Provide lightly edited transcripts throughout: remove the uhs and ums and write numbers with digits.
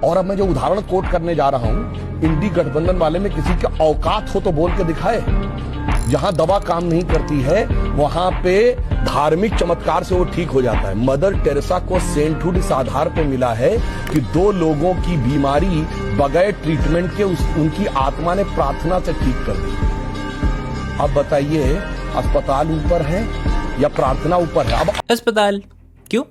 और अब मैं जो उदाहरण कोट करने जा रहा हूं, इंडी गठबंधन वाले में किसी के औकात हो तो बोल के दिखाए। जहां दवा काम नहीं करती है वहां पे धार्मिक चमत्कार से वो ठीक हो जाता है। मदर टेरेसा को सेंटहुड इस आधार पर मिला है कि 2 लोगों की बीमारी बगैर ट्रीटमेंट के उनकी आत्मा ने प्रार्थना से ठीक कर दी। अब बताइए, अस्पताल ऊपर है या प्रार्थना ऊपर है? अब अस्पताल क्यों?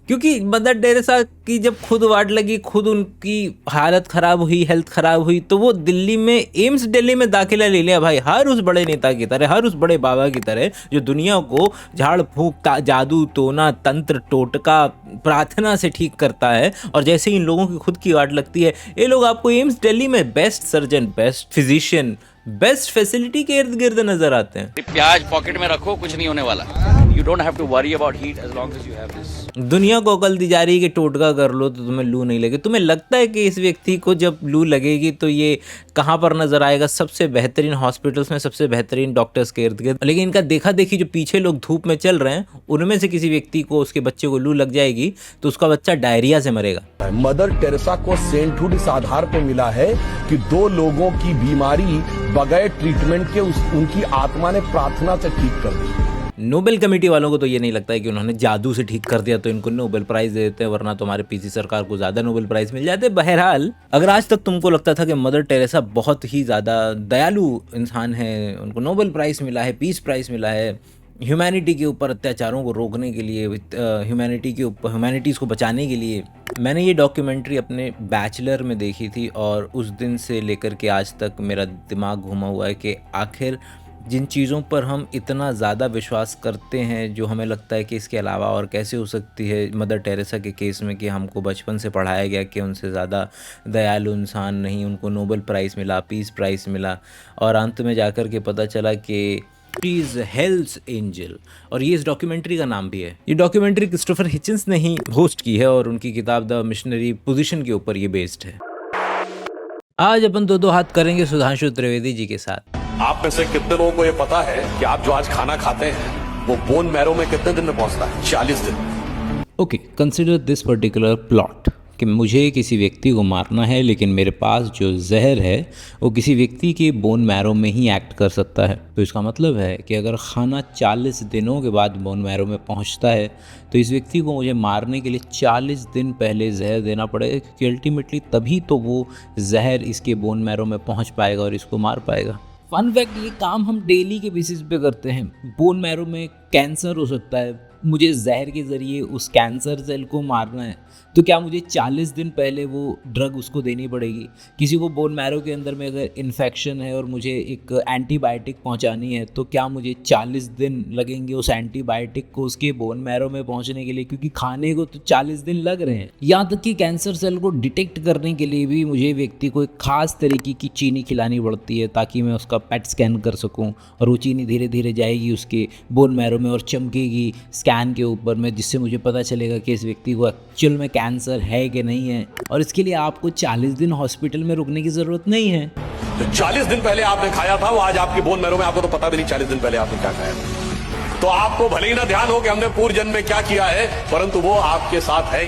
क्योंकि मदर टेरेसा की जब खुद वार्ड लगी, खुद उनकी हालत खराब हुई, हेल्थ खराब हुई, तो वो दिल्ली में एम्स दिल्ली में दाखिला ले लिया भाई, हर उस बड़े नेता की तरह, हर उस बड़े बाबा की तरह जो दुनिया को झाड़ फूंक, जादू टोना, तंत्र टोटका, प्रार्थना से ठीक करता है। और जैसे ही इन लोगों की खुद की वार्ड लगती है, ये लोग आपको एम्स दिल्ली में best surgeon, best physician, best facility के इर्द गिर्द नजर आते हैं। प्याज पॉकेट में रखो, कुछ नहीं होने वाला। You don't have to worry about heat as long as you have this. दुनिया को अकल दी जा रही है कि टोटका कर लो तो तुम्हें लू नहीं लगे। तुम्हें लगता है कि इस व्यक्ति को जब लू लगेगी तो ये कहाँ पर नजर आएगा? सबसे बेहतरीन हॉस्पिटल्स में, सबसे बेहतरीन डॉक्टर्स के इर्द गिर्द। लेकिन इनका देखा देखी जो पीछे लोग धूप में चल रहे हैं, उनमें से किसी व्यक्ति को, उसके बच्चे को लू लग जाएगी तो उसका बच्चा डायरिया से मरेगा। मदर टेरेसा को सेंटहुड इस आधार पर मिला है कि 2 लोगों की बीमारी बगैर ट्रीटमेंट के उनकी आत्मा ने प्रार्थना से ठीक कर दी। नोबेल कमेटी वालों को तो ये नहीं लगता है कि उन्होंने जादू से ठीक कर दिया तो इनको नोबेल प्राइज दे देते हैं, वरना तो हमारे पीसी सरकार को ज्यादा नोबेल प्राइज मिल जाते। बहरहाल, अगर आज तक तुमको लगता था कि मदर टेरेसा बहुत ही ज्यादा दयालु इंसान है, उनको नोबेल प्राइज मिला है, पीस प्राइज मिला है, ह्यूमैनिटी के ऊपर अत्याचारों को रोकने के लिए, ह्यूमैनिटी के ऊपर, ह्यूमैनिटीज़ को बचाने के लिए। मैंने ये डॉक्यूमेंट्री अपने बैचलर में देखी थी और उस दिन से लेकर के आज तक मेरा दिमाग घुमा हुआ है कि आखिर जिन चीज़ों पर हम इतना ज़्यादा विश्वास करते हैं, जो हमें लगता है कि इसके अलावा और कैसे हो सकती है, मदर टेरेसा के केस में कि हमको बचपन से पढ़ाया गया कि उनसे ज़्यादा दयालु इंसान नहीं, उनको नोबेल प्राइज़ मिला, पीस प्राइज़ मिला, और अंत में जाकर के पता चला कि शी इज़ हेल्थ एंजल। और ये इस डॉक्यूमेंट्री का नाम भी है। ये डॉक्यूमेंट्री क्रिस्टोफर हिचिंस ने ही होस्ट की है और उनकी किताब द मिशनरी पोजीशन के ऊपर ये बेस्ड है। आज अपन दो हाथ करेंगे सुधांशु त्रिवेदी जी के साथ। आप में से कितने लोगों को ये पता है कि आप जो आज खाना खाते हैं वो बोन मैरो में कितने दिन में पहुंचता है? 40 दिन। Okay, consider this particular plot कि मुझे किसी व्यक्ति को मारना है, लेकिन मेरे पास जो जहर है वो किसी व्यक्ति के बोन मैरो में ही एक्ट कर सकता है। तो इसका मतलब है कि अगर खाना 40 दिनों के बाद बोन मैरो में पहुंचता है तो इस व्यक्ति को मुझे मारने के लिए 40 दिन पहले जहर देना पड़ेगा, क्योंकि अल्टीमेटली तभी तो वो जहर इसके बोन मैरो में पहुँच पाएगा और इसको मार पाएगा। फन फैक्ट, ये काम हम डेली के बेसिस पे करते हैं। बोन मैरो में कैंसर हो सकता है, मुझे जहर के ज़रिए उस कैंसर सेल को मारना है, तो क्या मुझे 40 दिन पहले वो ड्रग उसको देनी पड़ेगी? किसी को बोन मैरो के अंदर में अगर इन्फेक्शन है और मुझे एक एंटीबायोटिक पहुंचानी है, तो क्या मुझे 40 दिन लगेंगे उस एंटीबायोटिक को उसके बोन मैरो में पहुंचने के लिए? क्योंकि खाने को तो 40 दिन लग रहे हैं। यहाँ तक कि कैंसर सेल को डिटेक्ट करने के लिए भी मुझे व्यक्ति को एक खास तरीके की चीनी खिलानी पड़ती है ताकि मैं उसका पेट स्कैन कर सकूँ, और वो चीनी धीरे धीरे जाएगी उसके बोन मैरो में और चमकेगी स्कैन के ऊपर में, जिससे मुझे पता चलेगा कि इस व्यक्ति को एक्चुअल में कैंसर है कि नहीं है। और इसके लिए आपको 40 दिन हॉस्पिटल में रुकने की जरूरत नहीं है। जो 40 दिन पहले आपने खाया था वो आज आपकी बोन मैरो में, आपको तो पता भी नहीं 40 दिन पहले आपने क्या खाया था। तो आपको भले ही ना ध्यान हो कि हमने पूर्व जन्म में क्या किया है, परंतु वो आपके साथ है।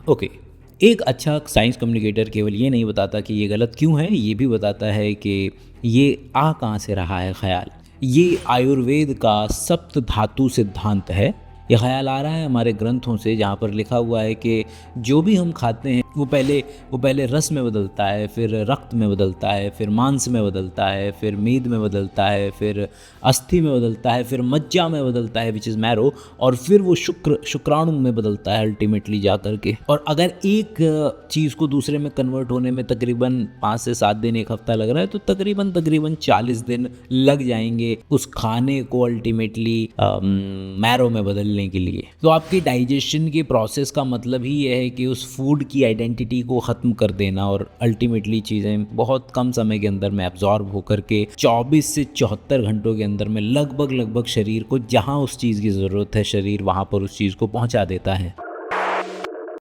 ओके, एक अच्छा साइंस कम्युनिकेटर केवल ये नहीं बताता कि ये गलत क्यों है, ये भी बताता है कि ये आ कहाँ से रहा है ख्याल। ये आयुर्वेद का सप्त धातु सिद्धांत है। ये ख्याल आ रहा है हमारे ग्रंथों से, जहाँ पर लिखा हुआ है कि जो भी हम खाते हैं वो पहले रस में बदलता है, फिर रक्त में बदलता है, फिर मांस में बदलता है, फिर मेद में बदलता है, फिर अस्थि में बदलता है, फिर मज्जा में बदलता है विच इज़ मैरो, और फिर वो शुक्राणु में बदलता है अल्टीमेटली जा कर के। और अगर एक चीज़ को दूसरे में कन्वर्ट होने में तकरीबन 5 से 7 दिन, 1 हफ्ता लग रहा है, तो तकरीबन 40 दिन लग जाएंगे उस खाने को अल्टीमेटली मैरो में बदलने के लिए। तो आपकी डाइजेशन के प्रोसेस का मतलब ही यह है कि उस फूड की आइडेंटिटी को ख़त्म कर देना, और अल्टीमेटली चीज़ें बहुत कम समय के अंदर में एब्जॉर्ब होकर के 24 से 74 घंटों के अंदर में लगभग शरीर को जहाँ उस चीज़ की ज़रूरत है, शरीर वहाँ पर उस चीज़ को पहुँचा देता है।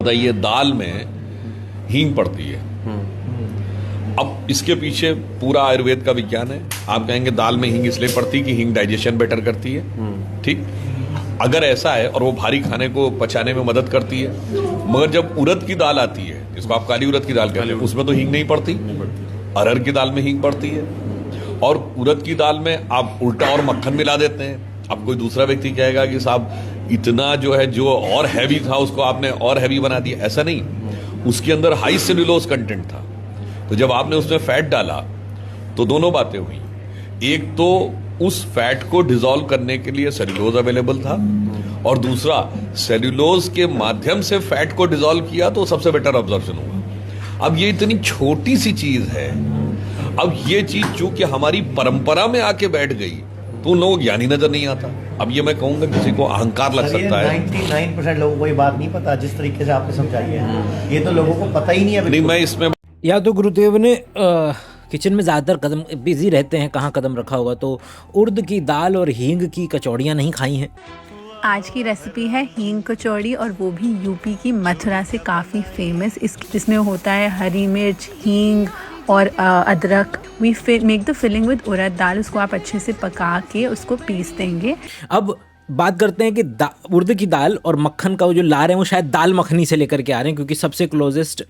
ये दाल में हींग पड़ती है। अब इसके पीछे पूरा आयुर्वेद का विज्ञान है। आप कहेंगे दाल में हींग इसलिए पड़ती कि हींग डाइजेशन बेटर करती है, ठीक। अगर ऐसा है और वो भारी खाने को पचाने में मदद करती है, मगर जब उड़द की दाल आती है, जिसको आप काली उड़द की दाल कहते हैं, उसमें तो हींग नहीं पड़ती। अरहर की दाल में हींग पड़ती है, और उड़द की दाल में आप उल्टा और मक्खन मिला देते हैं। अब कोई दूसरा व्यक्ति कहेगा कि साहब इतना जो है, जो और हैवी था उसको आपने और हैवी बना दिया। ऐसा नहीं, उसके अंदर हाई सेल्यूलोज कंटेंट था। तो जब आपने उसमें फैट डाला तो दोनों बातें हुई। एक तो उस फैट को डिसॉल्व करने के लिए सेल्यूलोज अवेलेबल था, और दूसरा सेल्यूलोज के माध्यम से फैट को डिसॉल्व किया तो सबसे बेटर ऑब्जर्प्शन हुआ। अब ये इतनी छोटी सी चीज है, अब ये चीज चूंकि हमारी परंपरा में आके बैठ गई तो उन लोगों को ज्ञान ही नजर नहीं आता। अब ये मैं कहूंगा किसी को अहंकार लग सकता है। 99% लोगों को ये बात नहीं पता, जिस तरीके से आपने समझाई है, ये तो लोगों को पता ही नहीं है। नहीं, मैं इसमें या तो गुरुदेव ने किचन में ज़्यादातर कदम बिजी रहते हैं, कहाँ कदम रखा होगा, तो उड़द की दाल और हींग की कचौड़ियाँ नहीं खाई हैं। आज की रेसिपी है हींग कचौड़ी, और वो भी यूपी की मथुरा से काफ़ी फेमस। जिसमें होता है हरी मिर्च, हींग और अदरक। We make the filling with urad dal. उसको आप अच्छे से पका के उसको पीस देंगे। अब बात करते हैं कि उड़द की दाल और मक्खन का वो जो ला रहे हैं वो शायद दाल मखनी से लेकर के आ रहे हैं, क्योंकि सबसे क्लोजेस्ट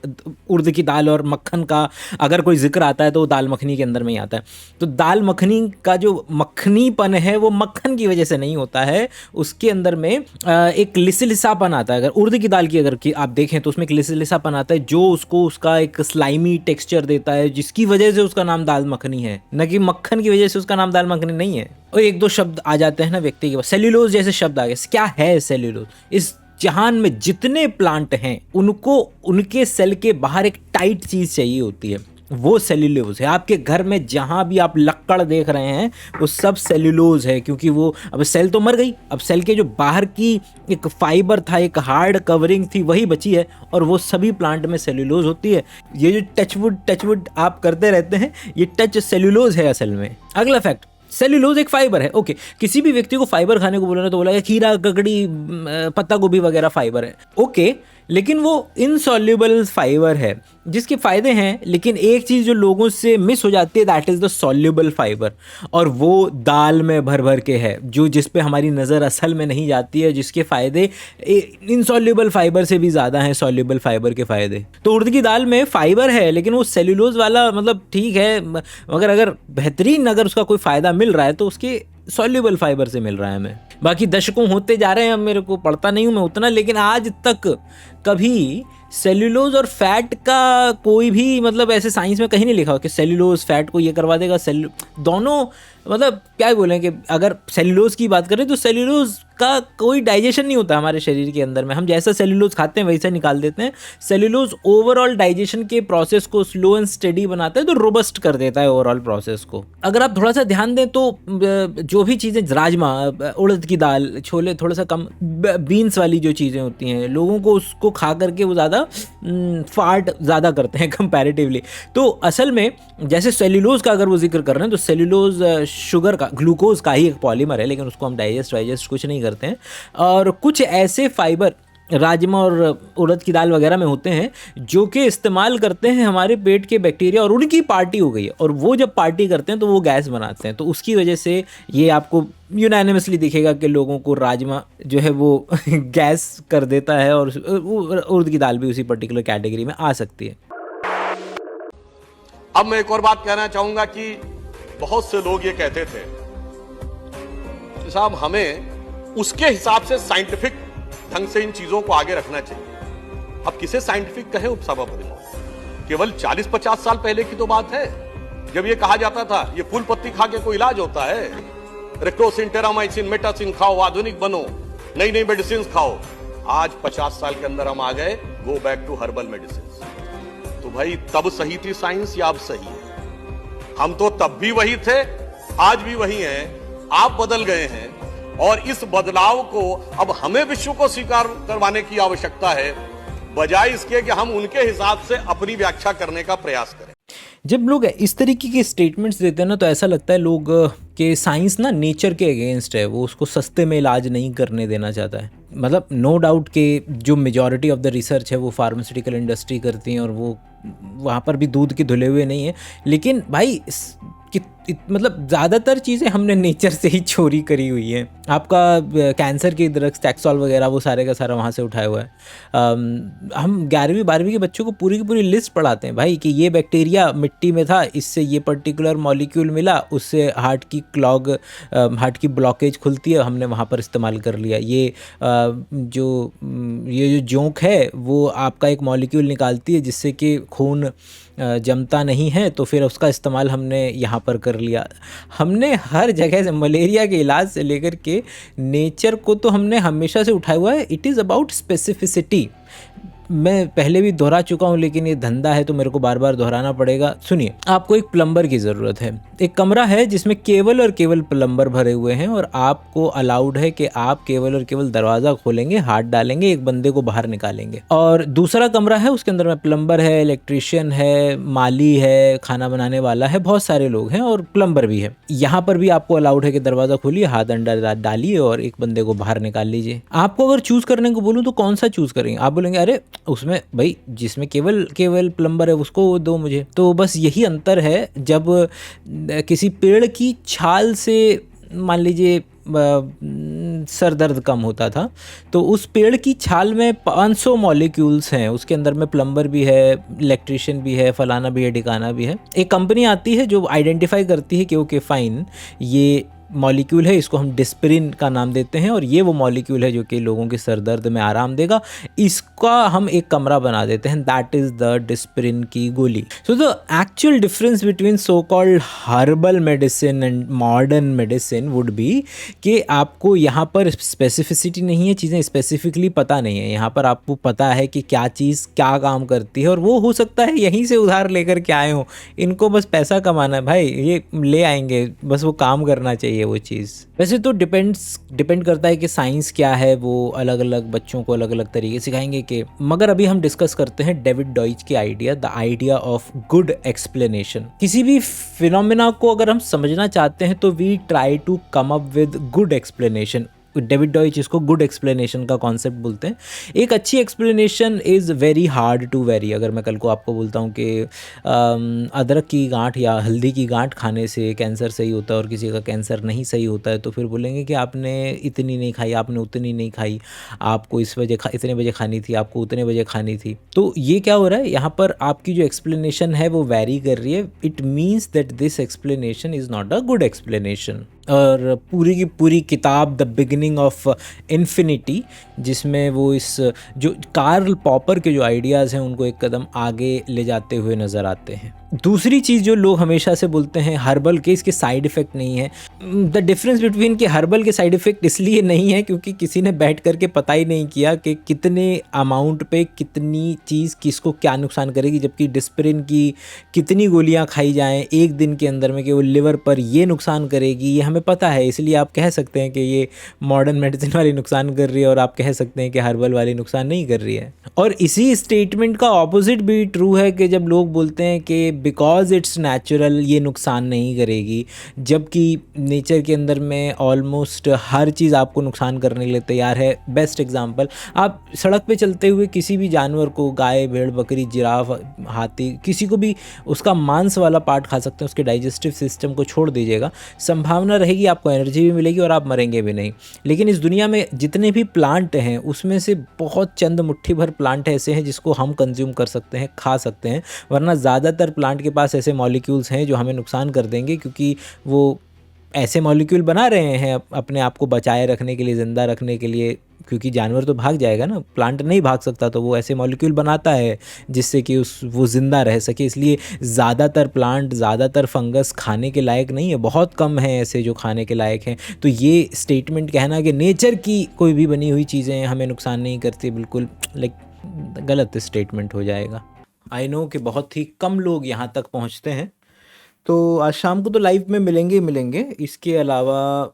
उड़द की दाल और मक्खन का अगर कोई जिक्र आता है तो वो दाल मखनी के अंदर में ही आता है। तो दाल मखनी का जो मखनीपन है वो मक्खन की वजह से नहीं होता है, उसके अंदर में एक लिसलिसापन आता है। अगर उड़द की दाल की अगर आप देखें तो उसमें एक लिसलिसापन आता है जो उसको उसका एक स्लाइमी टेक्सचर देता है, जिसकी वजह से उसका नाम दाल मखनी है, न कि मक्खन की वजह से उसका नाम दाल मखनी नहीं है। और एक दो शब्द आ जाते हैं ना व्यक्ति के पास, सेल्यूलोज जैसे शब्द आ गए। क्या है सेल्यूलोज? इस जहान में जितने प्लांट हैं उनको उनके सेल के बाहर एक टाइट चीज़ चाहिए होती है, वो सेल्यूलोज है। आपके घर में जहाँ भी आप लक्कड़ देख रहे हैं वो सब सेल्यूलोज है, क्योंकि वो अब सेल तो मर गई, अब सेल के जो बाहर की एक फाइबर था, एक हार्ड कवरिंग थी, वही बची है, और वो सभी प्लांट में सेल्यूलोज होती है। ये जो टचवुड आप करते रहते हैं, ये टच सेल्यूलोज है असल में। अगला फैक्ट, सेल्यूलोज एक फाइबर है। ओके, किसी भी व्यक्ति को फाइबर खाने को बोला तो बोला खीरा, ककड़ी, पत्ता गोभी वगैरह फाइबर है। ओके, लेकिन वो इनसॉल्युबल फाइबर है जिसके फ़ायदे हैं, लेकिन एक चीज़ जो लोगों से मिस हो जाती है, that is the soluble fibre, और वो दाल में भर भर के है, जो जिस पे हमारी नज़र असल में नहीं जाती है, जिसके फ़ायदे इनसॉल्युबल फाइबर से भी ज़्यादा हैं सॉल्युबल फाइबर के फ़ायदे। तो उड़द की दाल में फाइबर है, लेकिन वो सेल्यूलोज वाला मतलब ठीक है, मगर अगर बेहतरीन अगर उसका कोई फ़ायदा मिल रहा है तो उसके सॉल्युबल फाइबर से मिल रहा है हमें। बाकी दशकों होते जा रहे हैं, अब मेरे को पढ़ता नहीं हूँ मैं उतना, लेकिन आज तक कभी सेल्यूलोज और फैट का कोई भी मतलब ऐसे साइंस में कहीं नहीं लिखा हो कि सेल्यूलोज फैट को ये करवा देगा। दोनों मतलब क्या बोलें कि अगर सेल्यूलोज की बात करें तो सेल्यूलोज का कोई डाइजेशन नहीं होता हमारे शरीर के अंदर में, हम जैसा सेल्यूलोज खाते हैं वैसा निकाल देते हैं। सेल्यूलोज ओवरऑल डाइजेशन के प्रोसेस को स्लो एंड स्टेडी बनाता है, तो रोबस्ट कर देता है ओवरऑल प्रोसेस को। अगर आप थोड़ा सा ध्यान दें तो जो भी चीज़ें, राजमा, उड़द की दाल, छोले, थोड़ा सा कम बीन्स वाली जो चीज़ें होती हैं, लोगों को उसको खा करके वो ज़्यादा फार्ट ज़्यादा करते हैं कंपैरेटिवली। तो असल में जैसे सेल्यूलोज का अगर वो जिक्र कर रहे हैं तो सेल्यूलोज शुगर का, ग्लूकोज का ही एक पॉलीमर है, लेकिन उसको हम डाइजेस्ट कुछ नहीं करते हैं। और कुछ ऐसे फाइबर राजमा और उड़द की दाल वगैरह में होते हैं जो कि इस्तेमाल करते हैं हमारे पेट के बैक्टीरिया, और उनकी पार्टी हो गई है, और वो जब पार्टी करते हैं तो वो गैस बनाते हैं। तो उसकी वजह से ये आपको यूनानिमसली दिखेगा कि लोगों को राजमा जो है वो गैस कर देता है, और उड़द की दाल भी उसी पर्टिकुलर कैटेगरी में आ सकती है। अब मैं एक और बात कहना चाहूंगा कि बहुत से लोग ये कहते थे कि साहब हमें उसके हिसाब से साइंटिफिक ढंग से इन चीजों को आगे रखना चाहिए। अब किसे साइंटिफिक कहे उपसभापति, केवल 40-50 साल पहले की तो बात है जब ये कहा जाता था ये फूल पत्ती खा के कोई इलाज होता है, रेक्टोसिन, टेरामाइसिन, मेटासिन खाओ, आधुनिक बनो, नई नई मेडिसिन खाओ। आज 50 साल के अंदर हम आ गए go back to herbal medicine. तो भाई तब सही थी साइंस या अब सही है? हम तो तब भी वही थे, आज भी वही हैं, आप बदल गए हैं, और इस बदलाव को अब हमें विश्व को स्वीकार करवाने की आवश्यकता है, बजाय इसके कि हम उनके हिसाब से अपनी व्याख्या करने का प्रयास करें। जब लोग इस तरीके के स्टेटमेंट्स देते हैं ना, तो ऐसा लगता है लोग कि साइंस ना नेचर के अगेंस्ट है, वो उसको सस्ते में इलाज नहीं करने देना चाहता है। मतलब नो डाउट कि जो मेजॉरिटी ऑफ द रिसर्च है वो फार्मास्यूटिकल इंडस्ट्री करती हैं, और वो वहाँ पर भी दूध के धुले हुए नहीं है, लेकिन भाई मतलब ज़्यादातर चीज़ें हमने नेचर से ही चोरी करी हुई हैं। आपका कैंसर के ड्रग्स टैक्सॉल वगैरह वो सारे का सारा वहाँ से उठाया हुआ है। हम 11वीं 12वीं के बच्चों को पूरी की पूरी लिस्ट पढ़ाते हैं भाई कि ये बैक्टीरिया मिट्टी में था, इससे ये पर्टिकुलर मॉलिक्यूल मिला, उससे हार्ट की ब्लॉकेज खुलती है, हमने वहाँ पर इस्तेमाल कर लिया। ये जो जोंक है वो आपका एक मॉलिक्यूल निकालती है जिससे कि खून जमता नहीं है, तो फिर उसका इस्तेमाल हमने यहाँ पर कर लिया। हमने हर जगह से मलेरिया के इलाज से लेकर के नेचर को तो हमने हमेशा से उठाया हुआ है। It is about specificity. मैं पहले भी दोहरा चुका हूँ लेकिन ये धंधा है तो मेरे को बार बार दोहराना पड़ेगा। सुनिए, आपको एक प्लम्बर की ज़रूरत है। एक कमरा है जिसमें केवल और केवल प्लम्बर भरे हुए हैं और आपको अलाउड है कि आप केवल और केवल दरवाज़ा खोलेंगे, हाथ डालेंगे, एक बंदे को बाहर निकालेंगे। और दूसरा कमरा है, उसके अंदर में प्लम्बर है, इलेक्ट्रीशियन है, माली है, खाना बनाने वाला है, बहुत सारे लोग हैं और प्लम्बर भी है। यहाँ पर भी आपको अलाउड है कि दरवाज़ा खोलिए, हाथ अंदर डालिए और एक बंदे को बाहर निकाल लीजिए। आपको अगर चूज़ करने को बोलूँ तो कौन सा चूज़ करेंगे? आप बोलेंगे अरे उसमें भाई जिसमें केवल प्लम्बर है उसको दो मुझे। तो बस यही अंतर है, जब किसी पेड़ की छाल से मान लीजिए सर दर्द कम होता था तो उस पेड़ की छाल में 500 मॉलिक्यूल्स हैं, उसके अंदर में प्लम्बर भी है, इलेक्ट्रीशियन भी है, फलाना भी है, ढिकाना भी है। एक कंपनी आती है जो आइडेंटिफाई करती है कि ओके फाइन, ये मॉलिक्यूल है, इसको हम डिस्प्रिन का नाम देते हैं और ये वो मॉलिक्यूल है जो कि लोगों के सर दर्द में आराम देगा, इसका हम एक कमरा बना देते हैं, दैट इज़ द डिस्प्रिन की गोली। So the actual difference between so called herbal medicine and modern medicine would be कि आपको यहाँ पर स्पेसिफिसिटी नहीं है, चीज़ें स्पेसिफिकली पता नहीं है। यहाँ पर आपको पता है कि क्या चीज़ क्या काम करती है और वो हो सकता है यहीं से उधार लेकर के आए हों, इनको बस पैसा कमाना है भाई, ये ले आएंगे, बस वो काम करना चाहिए वो चीज़। वैसे तो डिपेंड करता है कि साइंस क्या है, वो अलग अलग बच्चों को अलग अलग तरीके सिखाएंगे कि, मगर अभी हम डिस्कस करते हैं डेविड डॉइच की idea, the idea of good explanation. किसी भी फिनोमेना को अगर हम समझना चाहते हैं तो we try to come up with good explanation. David Deutsch इसको गुड एक्सप्लेनेशन का कॉन्सेप्ट बोलते हैं। एक अच्छी explanation is very hard to vary. अगर मैं कल को आपको बोलता हूँ कि अदरक की गांठ या हल्दी की गांठ खाने से कैंसर सही होता है और किसी का कैंसर नहीं सही होता है, तो फिर बोलेंगे कि आपने इतनी नहीं खाई, आपने उतनी नहीं खाई, आपको इतने बजे खानी थी, आपको उतने बजे खानी थी। तो ये क्या हो रहा है, यहाँ पर आपकी जो एक्सप्लेनेशन है वो वेरी कर रही है। It means that this explanation is not a good explanation. और पूरी की पूरी किताब द बिगिनिंग ऑफ इन्फिनिटी, जिसमें वो इस जो कार्ल पॉपर के जो आइडियाज़ हैं उनको एक कदम आगे ले जाते हुए नज़र आते हैं। दूसरी चीज़ जो लोग हमेशा से बोलते हैं हर्बल के इसके साइड इफ़ेक्ट नहीं है। द डिफरेंस बिटवीन कि हर्बल के साइड इफ़ेक्ट इसलिए नहीं है क्योंकि किसी ने बैठ करके पता ही नहीं किया कि कितने अमाउंट पे कितनी चीज़ किसको क्या नुकसान करेगी, जबकि डिस्प्रिन की कितनी गोलियां खाई जाएं एक दिन के अंदर में कि वो लिवर पर ये नुकसान करेगी, ये हमें पता है। इसलिए आप कह सकते हैं कि ये मॉडर्न मेडिसिन वाली नुकसान कर रही है और आप कह सकते हैं कि हर्बल वाली नुकसान नहीं कर रही है। और इसी स्टेटमेंट का ऑपोजिट भी ट्रू है कि जब लोग बोलते हैं कि बिकॉज इट्स नेचुरल ये नुकसान नहीं करेगी, जबकि नेचर के अंदर में ऑलमोस्ट हर चीज़ आपको नुकसान करने के लिए तैयार है। बेस्ट एग्जांपल, आप सड़क पे चलते हुए किसी भी जानवर को, गाय, भेड़, बकरी, जिराफ, हाथी, किसी को भी उसका मांस वाला पार्ट खा सकते हैं, उसके डाइजेस्टिव सिस्टम को छोड़ दीजिएगा, संभावना रहेगी आपको एनर्जी भी मिलेगी और आप मरेंगे भी नहीं। लेकिन इस दुनिया में जितने भी प्लांट हैं उसमें से बहुत चंद मुट्ठी भर प्लांट ऐसे हैं जिसको हम कंज्यूम कर सकते हैं, खा सकते हैं, वरना ज़्यादातर प्लांट के पास ऐसे मॉलिक्यूल्स हैं जो हमें नुकसान कर देंगे, क्योंकि वो ऐसे मॉलिक्यूल बना रहे हैं अपने आप को बचाए रखने के लिए, ज़िंदा रखने के लिए, क्योंकि जानवर तो भाग जाएगा ना, प्लांट नहीं भाग सकता, तो वो ऐसे मॉलिक्यूल बनाता है जिससे कि वो ज़िंदा रह सके। इसलिए ज़्यादातर प्लांट, ज़्यादातर फंगस खाने के लायक नहीं है, बहुत कम हैं ऐसे जो खाने के लायक हैं। तो ये स्टेटमेंट कहना कि नेचर की कोई भी बनी हुई चीज़ें हमें नुकसान नहीं करती, बिल्कुल गलत स्टेटमेंट हो जाएगा। आई नो कि बहुत ही कम लोग यहाँ तक पहुँचते हैं, तो आज शाम को तो लाइव में मिलेंगे। इसके अलावा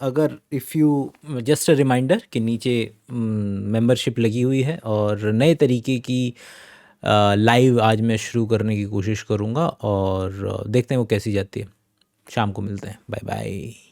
अगर if you just a reminder कि नीचे मेंबरशिप लगी हुई है और नए तरीके की लाइव आज मैं शुरू करने की कोशिश करूँगा और देखते हैं वो कैसी जाती है। शाम को मिलते हैं, बाय बाय।